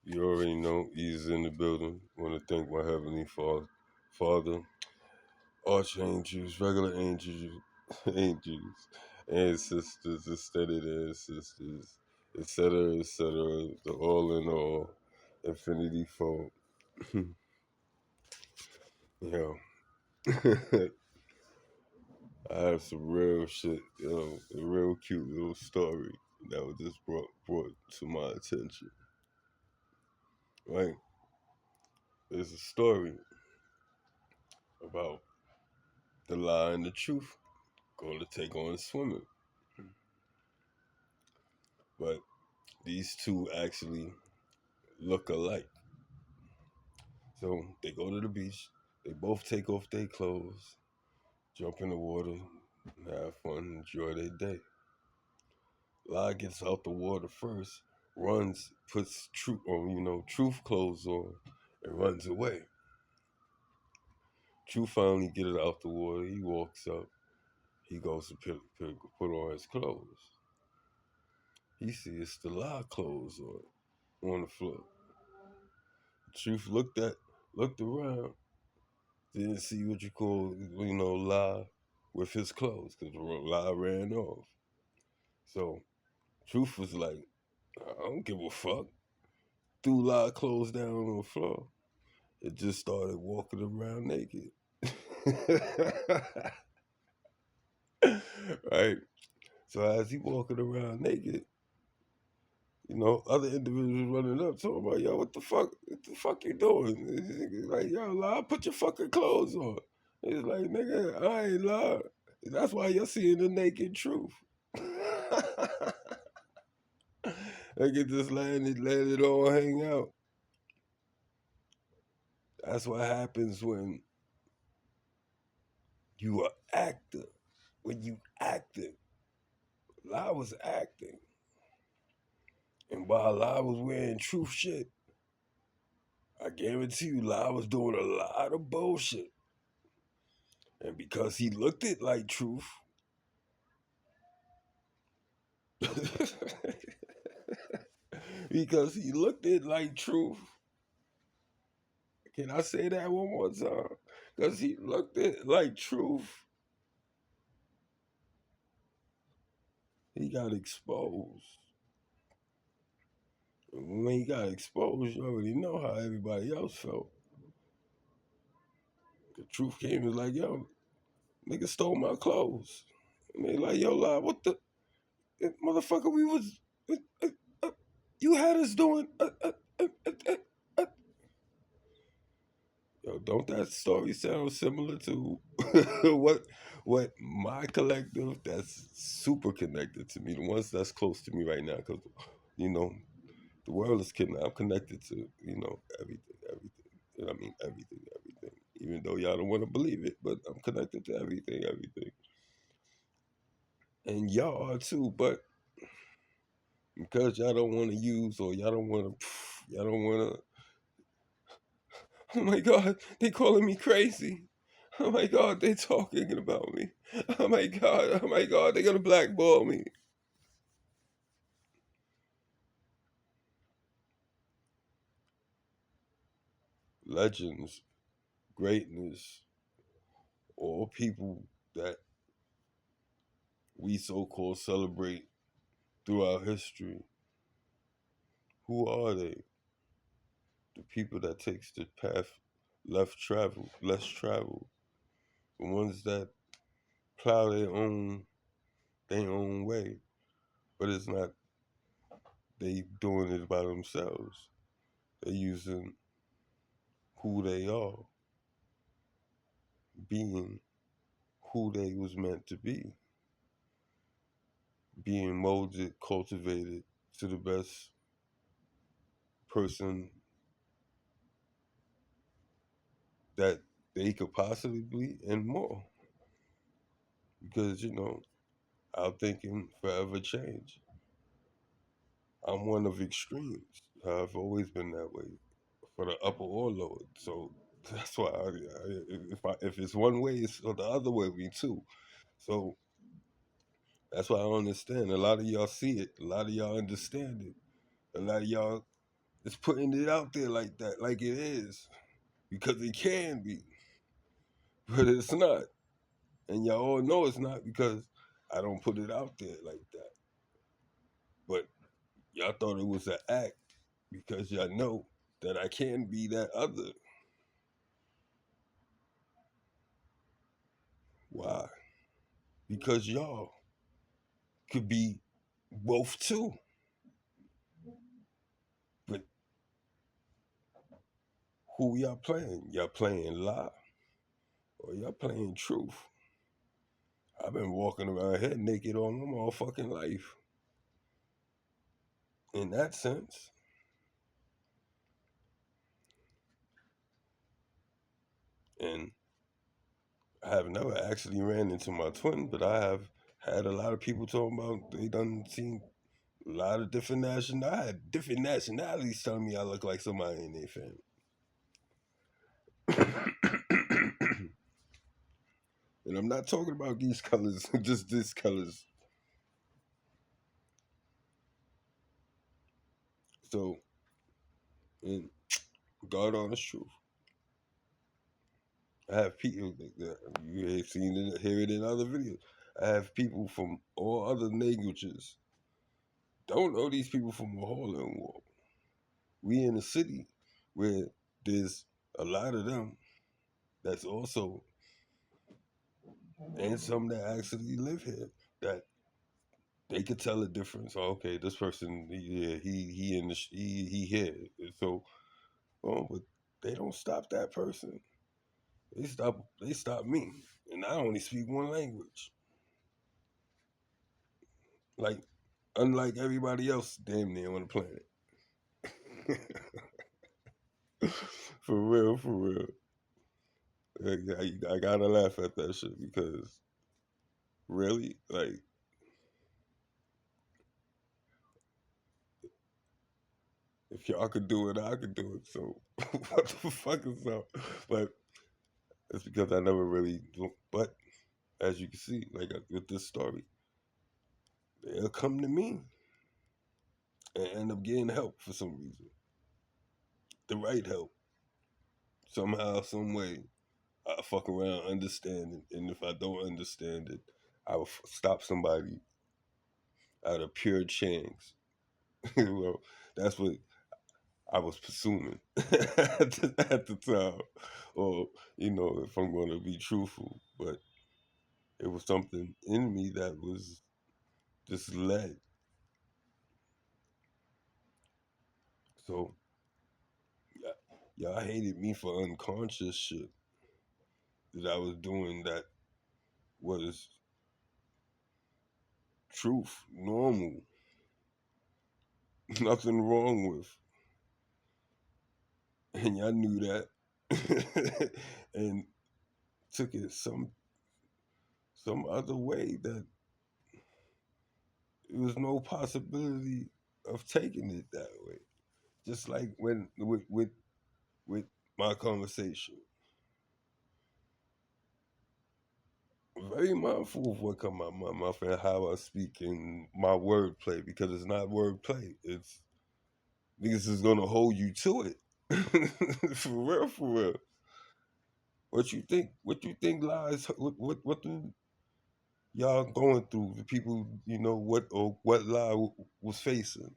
You already know he's in the building. Want to thank my heavenly Father, archangels, regular angels, angels, ancestors, extended ancestors, etc., etc. The all in all, infinity foe. Yo, I have some real shit. A real cute little story that was just brought to my attention. Right, there's a story about the lie and the truth going to take on swimming. But these two actually look alike. So they go to the beach, they both take off their clothes, jump in the water, and have fun, enjoy their day. Lie gets out the water first, runs, puts truth clothes on, and runs away. Truth finally get it out the water. He walks up. He goes to put on his clothes. He sees the lie clothes on the floor. Truth looked around, didn't see what you call, lie with his clothes because lie ran off. So Truth was like, I don't give a fuck. Threw lie clothes down on the floor. It just started walking around naked. Right? So as he walking around naked, other individuals running up to him like, yo, what the fuck you doing? He's like, yo, lie, put your fucking clothes on. He's like, nigga, I ain't lie. That's why you're seeing the naked truth. They can just let it all hang out. That's what happens when you are actor. When you acting. I was acting. And while I was wearing truth shit, I guarantee you I was doing a lot of bullshit. And because he looked it like truth, because he looked it like truth, can I say that one more time? Because he looked it like truth, he got exposed. And when he got exposed, you already know how everybody else felt. The truth came and was like, yo, nigga stole my clothes. And they like, yo, lie, what the motherfucker? We was, uh, uh, you had us doing. Uh. Yo, don't that story sound similar to what my collective that's super connected to me, the ones that's close to me right now? Because you know, the world is connected. I'm connected to everything. And I mean everything. Even though y'all don't want to believe it, but I'm connected to everything. And y'all are too, but because y'all don't want to use or y'all don't want to. Oh my God, they calling me crazy. Oh my God, they talking about me. Oh my God, they're gonna blackball me. Legends, greatness, all people that we so-called celebrate throughout history. Who are they? The people that takes the path less traveled. The ones that plow their own way, but it's not they doing it by themselves. They're using who they are, being who they was meant to be, being molded, cultivated to the best person that they could possibly be and more. Because, our thinking forever change. I'm one of extremes. I've always been that way for the upper or lower. So that's why if it's one way, it's the other way me too. So that's why I understand. A lot of y'all see it. A lot of y'all understand it. A lot of y'all It's putting it out there like that, like it is, because it can be, but it's not. And y'all all know it's not because I don't put it out there like that. But y'all thought it was an act because y'all know that I can be that other. Why? Because y'all could be both too. But who y'all playing? Y'all playing lie or y'all playing truth? I've been walking around here naked all my motherfucking life. In that sense. And I have never actually ran into my twin, but I have had a lot of people talking about they done seen a lot of different nationalities. I had different nationalities telling me I look like somebody in their family. And I'm not talking about these colors, just this colors. So, and God honest truth, I have people that you have seen it, hear it in other videos. I have people from all other languages. Don't know these people from a hole in wall. We in a city where there's a lot of them that's also, and some that actually live here that they could tell the difference. Oh, okay, this person, yeah, he in the he here. So, oh, but they don't stop that person. They stop me, and I only speak one language. Like, unlike everybody else, damn near on the planet. For real, for real. I gotta laugh at that shit because really, like, if y'all could do it, I could do it. So what the fuck is up? But it's because I never really. But as you can see, like with this story, they'll come to me and end up getting help for some reason, the right help. Somehow, some way, I fuck around, understand it, and if I don't understand it, I will stop somebody out of pure chance. Well, that's what I was pursuing at the time, or if I'm going to be truthful, but it was something in me that was just led. So y'all hated me for unconscious shit that I was doing that was truth, normal, nothing wrong with, and y'all knew that, and took it some other way that there was no possibility of taking it that way. Just like when with my conversation, very mindful of what come out my mouth and how I speak and my wordplay because it's not wordplay. It's niggas is gonna hold you to it. For real, for real. What you think? What you think lies? What do y'all going through? The people, what lie was facing.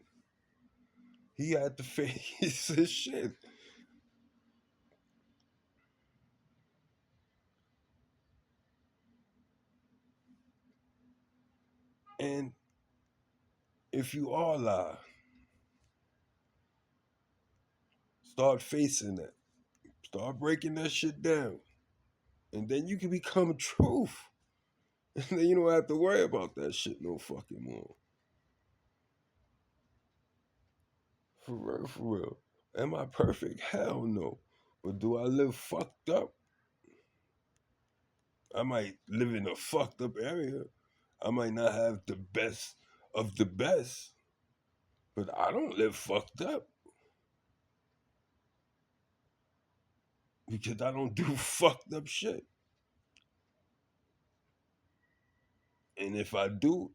He had to face his shit. And if you are lie, start facing that. Start breaking that shit down. And then you can become truth. And then you don't have to worry about that shit no fucking more. For real, for real. Am I perfect? Hell no. But do I live fucked up? I might live in a fucked up area. I might not have the best of the best, but I don't live fucked up because I don't do fucked up shit. And if I do,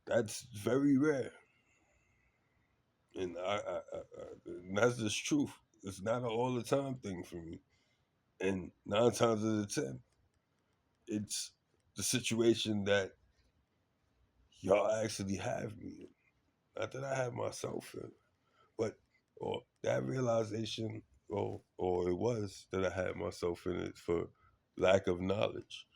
that's very rare. And And that's just truth. It's not an all the time thing for me. And 9 times out of 10, it's the situation that y'all actually have me in. Not that I have myself in, but or that realization, or it was that I had myself in it for lack of knowledge.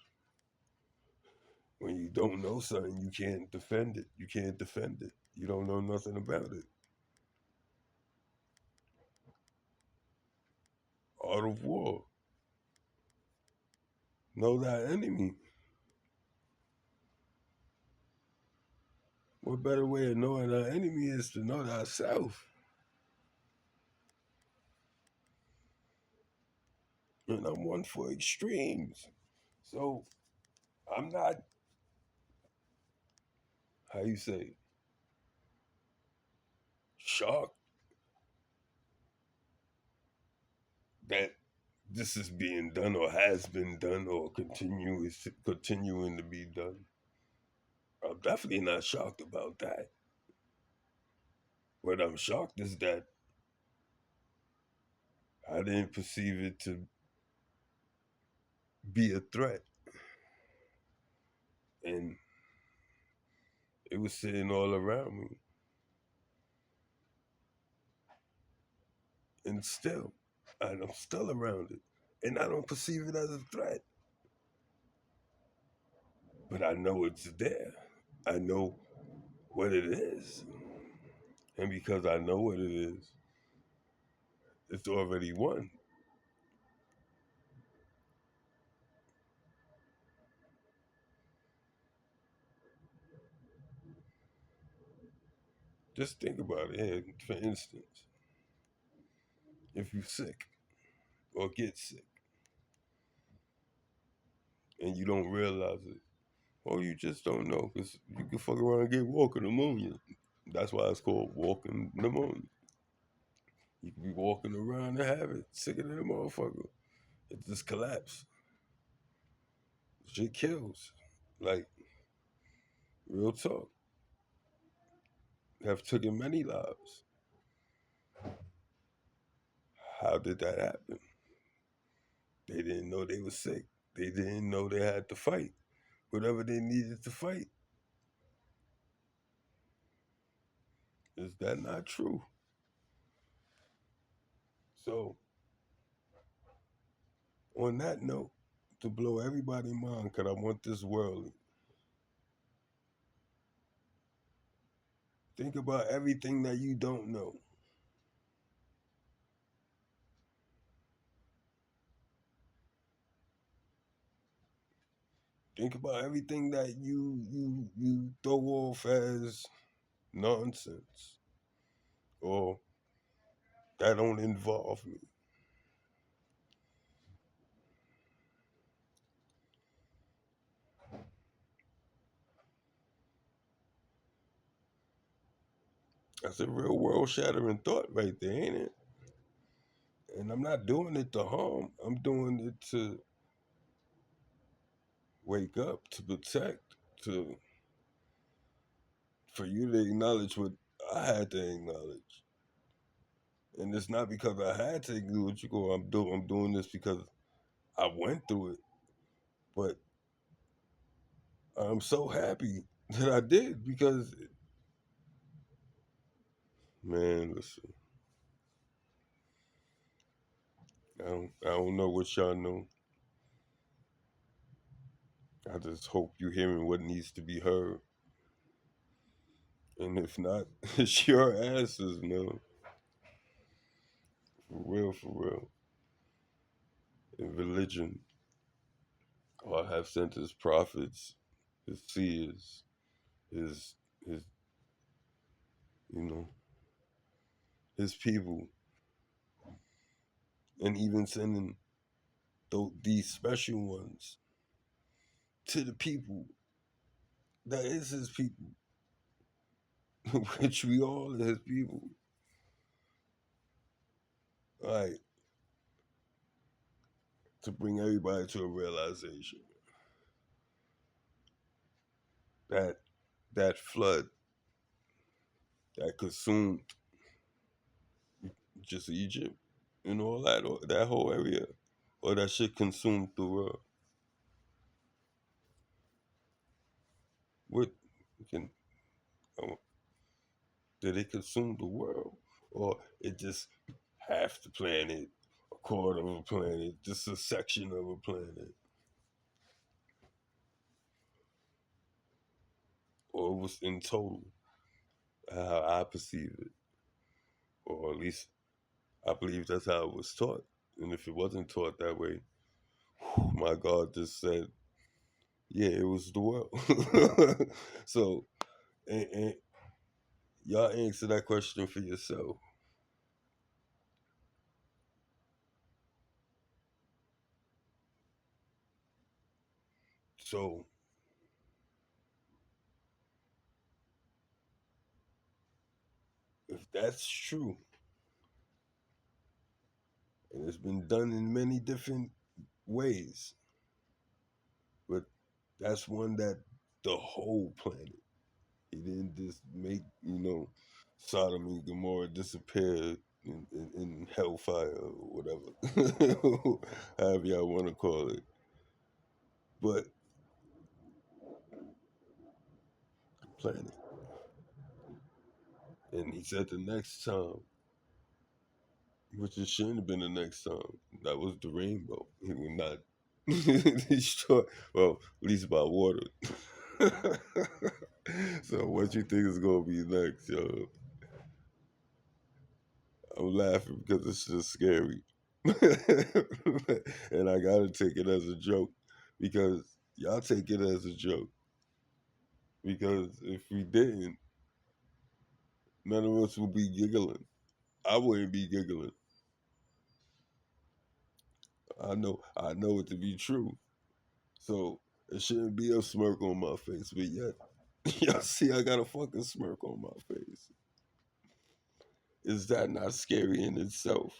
When you don't know something, you can't defend it. You can't defend it. You don't know nothing about it. Art of war. Know thy enemy. What better way of knowing thy enemy is to know thyself? And I'm one for extremes. So I'm not, how you say, shocked that this is being done or has been done or continuing to be done. I'm definitely not shocked about that. What I'm shocked is that I didn't perceive it to be a threat. And it was sitting all around me. And still, I'm still around it. And I don't perceive it as a threat. But I know it's there. I know what it is. And because I know what it is, it's already won. Just think about it. Hey, for instance, if you're sick or get sick and you don't realize it, or you just don't know, because you can fuck around and get walking pneumonia. That's why it's called walking pneumonia. You can be walking around and have it, sicker than a motherfucker. It just collapse. Shit kills. Like, real talk. Have taken many lives. How did that happen? They didn't know they were sick. They didn't know they had to fight whatever they needed to fight. Is that not true? So, on that note, to blow everybody's mind, because I want this world, think about everything that you don't know. Think about everything that you throw off as nonsense or that don't involve me. That's a real world shattering thought right there, ain't it? And I'm not doing it to harm. I'm doing it to wake up, to protect, to for you to acknowledge what I had to acknowledge. And it's not because I had to do what you go. I'm doing this because I went through it. But I'm so happy that I did because, man, listen, I don't know what y'all know. I just hope you're hearing what needs to be heard. And if not, it's your asses, man. For real, for real. In religion, God have sent his prophets, his seers, his you know, his people, and even sending these special ones to the people that is his people, which we all are his people. Right, to bring everybody to a realization that that flood that consumed just Egypt and all that, or that whole area, or that shit consumed the world? What can um, did it consume the world, or it just half the planet, a quarter of a planet, just a section of a planet, or it was in total? How I perceive it, or at least I believe that's how it was taught. And if it wasn't taught that way, my God just said, yeah, it was the world. So, and y'all answer that question for yourself. So, if that's true, and it's been done in many different ways, but that's one that the whole planet. He didn't just make, Sodom and Gomorrah disappear in hellfire or whatever, however y'all want to call it. But planet. And he said the next time, which it shouldn't have been the next time, that was the rainbow. He would not destroy, well, at least by water. So what you think is gonna be next, yo? I'm laughing because it's just scary. And I gotta take it as a joke because y'all take it as a joke. Because if we didn't, none of us would be giggling. I wouldn't be giggling. I know it to be true. So it shouldn't be a smirk on my face, but yet y'all see I got a fucking smirk on my face. Is that not scary in itself?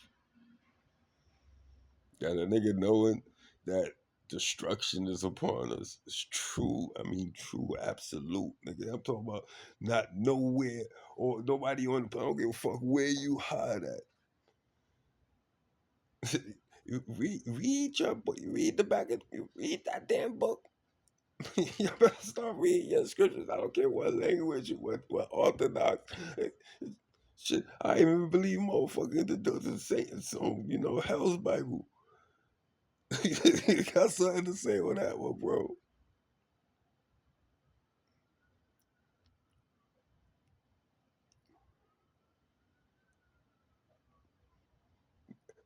That a nigga knowing that destruction is upon us is true. I mean, true, absolute, nigga. I'm talking about not nowhere or nobody on the. I don't give a fuck where you hide at. Read the back of read that damn book. You better start reading your scriptures. I don't care what language, what orthodox. Shit, I even believe motherfucker the Satan's song, Hell's Bible. You got something to say on that one, bro.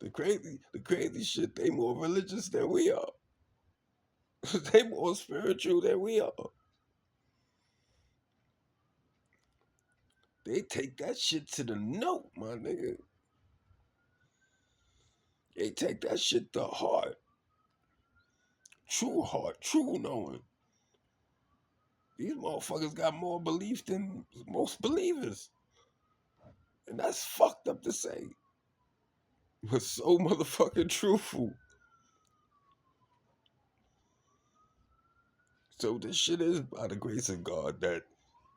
The crazy shit, they more religious than we are. They more spiritual than we are. They take that shit to the note, my nigga. They take that shit to heart, true knowing. These motherfuckers got more belief than most believers. And that's fucked up to say. But so motherfucking truthful. So this shit is by the grace of God that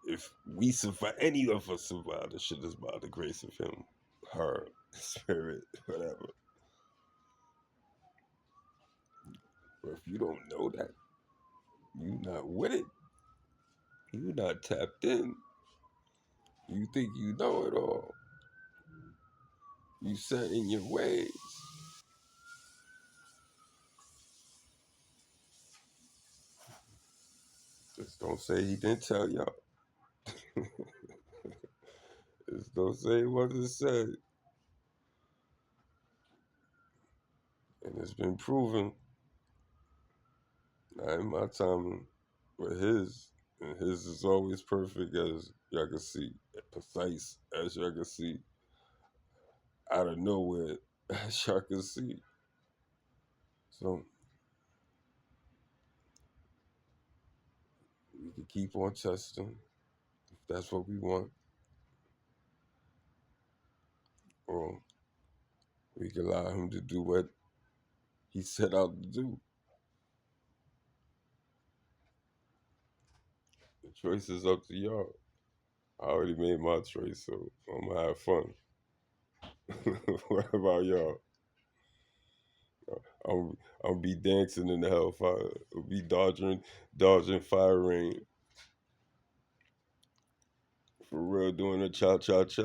if we survive, any of us survive, this shit is by the grace of Him, her, spirit, whatever. But if you don't know that, you not with it. You not tapped in. You think you know it all. You set in your ways. Just don't say He didn't tell y'all. Just don't say what it said. And it's been proven, not in my timing, but His. And His is always perfect as y'all can see, precise as y'all can see, out of nowhere as y'all can see. So we can keep on testing if that's what we want, or we can allow Him to do what He set out to do. The choice is up to y'all. I already made my choice, so I'm gonna have fun. What about y'all? I'm I'll be dancing in the hellfire. I'll be dodging fire rain for real, doing a cha cha cha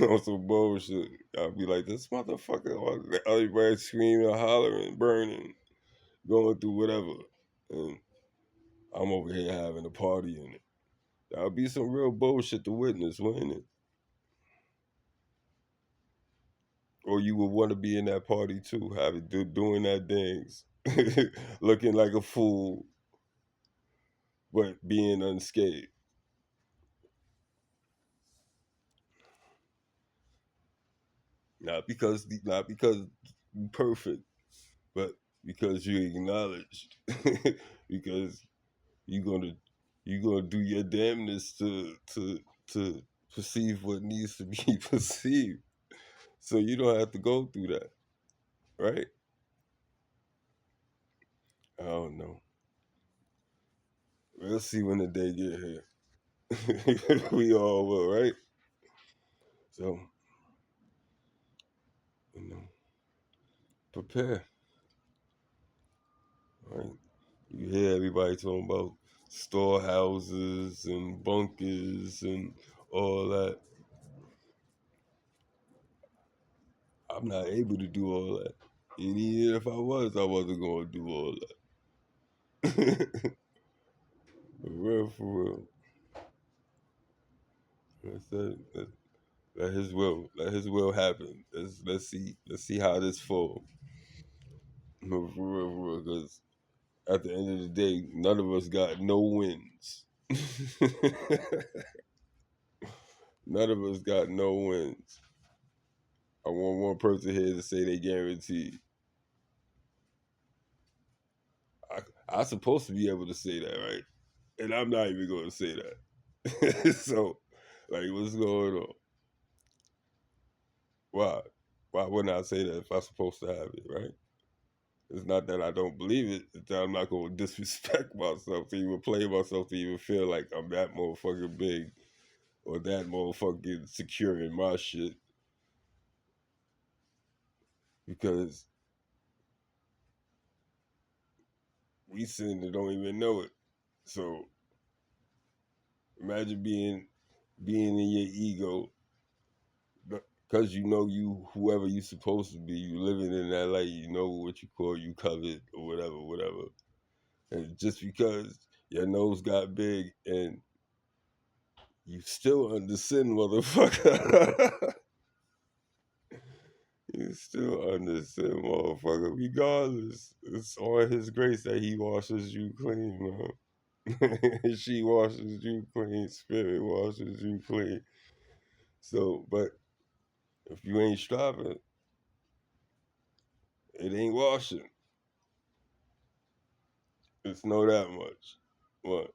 on some bullshit. I'll be like, this motherfucker, everybody screaming, hollering, burning, going through whatever, and I'm over here having a party in it. That'll be some real bullshit to witness, wouldn't it? Or you would want to be in that party too, doing that dance, looking like a fool, but being unscathed. Not because you perfect, but because you acknowledged, because you're gonna you're gonna do your damnness to perceive what needs to be perceived, so you don't have to go through that, right? I don't know. We'll see when the day get here. We all will, right? So you know, prepare, right? You hear everybody talking about storehouses and bunkers and all that. I'm not able to do all that. And even if I wasn't going to do all that. For real, for real. That's it. Let his will happen. Let's see how this falls. For real, for real. Because at the end of the day, none of us got no wins. None of us got no wins. I want one person here to say they guaranteed. I supposed to be able to say that, right? And I'm not even going to say that. So, like, what's going on? Why? Why wouldn't I say that if I'm supposed to have it, right? It's not that I don't believe it. It's that I'm not going to disrespect myself to even play myself to even feel like I'm that motherfucking big or that motherfucking secure in my shit because we sitting there don't even know it. So imagine being in your ego because you know you whoever you supposed to be, you living in that light, you know what you call you covered or whatever, whatever. And just because your nose got big and you still under sin, motherfucker. You still under sin, motherfucker. Regardless, it's on his grace that he washes you clean, man. She washes you clean. Spirit washes you clean. So, but if you ain't striving, it ain't washing. It's know that much. What?